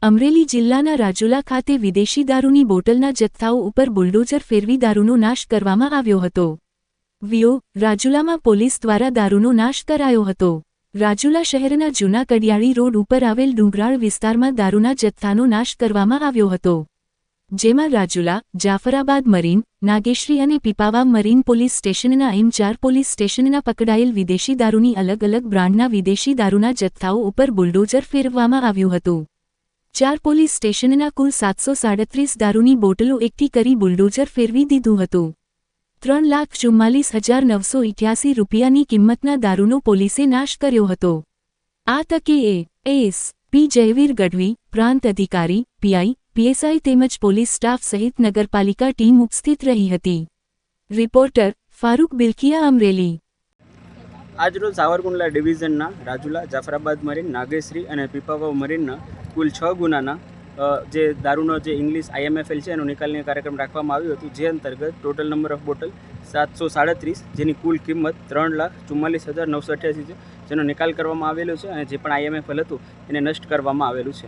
અમરેલી જિલ્લાના રાજુલા ખાતે વિદેશી દારૂની બોટલના જથ્થાઓ ઉપર બુલડોઝર ફેરવી દારૂનો નાશ કરવામાં આવ્યો હતો. રાજુલામાં પોલીસ દ્વારા દારૂનો નાશ કરાયો હતો. રાજુલા શહેરના જૂના કડિયાળી રોડ ઉપર આવેલ ડુંગરાળ વિસ્તારમાં દારૂના જથ્થાનો નાશ કરવામાં આવ્યો હતો. જેમાં રાજુલા, જાફરાબાદ મરીન, નાગેશ્રી અને પીપાવાવ મરીન પોલીસ સ્ટેશનના એમ 4 પોલીસ સ્ટેશનના પકડાયેલ વિદેશી દારૂની અલગ અલગ બ્રાન્ડના વિદેશી દારૂના જથ્થાઓ ઉપર બુલડોઝર ફેરવવામાં આવ્યું હતું. 4 પોલીસ સ્ટેશનના કુલ 737 દારૂની બોટલો એકઠી કરી બુલડોઝર ફેરવી દીધું હતું. 3,44,988 રૂપિયાની કિંમતના દારૂનો પોલીસે નાશ કર્યો હતો. આ તકે એસ.પી. જયવીર ગઢવી, પ્રાંત અધિકારી, પીઆઈ, પીએસઆઈ તેમજ પોલીસ સ્ટાફ સહિત નગરપાલિકા ટીમ ઉપસ્થિત રહી હતી. રિપોર્ટર ફારૂક બિલકિયા, અમરેલી. આજરોજ સાવરકુંડલા ડિવિઝનના રાજુલા, જાફરાબાદ મરીન, નાગેશ્રી અને પીપાવાવ મરીનના કુલ 6 ગુનાના જે દારૂનો જે ઇંગ્લિશ IMFL છે એનો નિકાલનો કાર્યક્રમ રાખવામાં આવ્યો હતો. જે અંતર્ગત ટોટલ નંબર ઓફ બોટલ 737, જેની કુલ કિંમત 3,44,988 છે, જેનો નિકાલ કરવામાં આવેલો છે અને જે પણ IMFL હતું એને નષ્ટ કરવામાં આવેલું છે.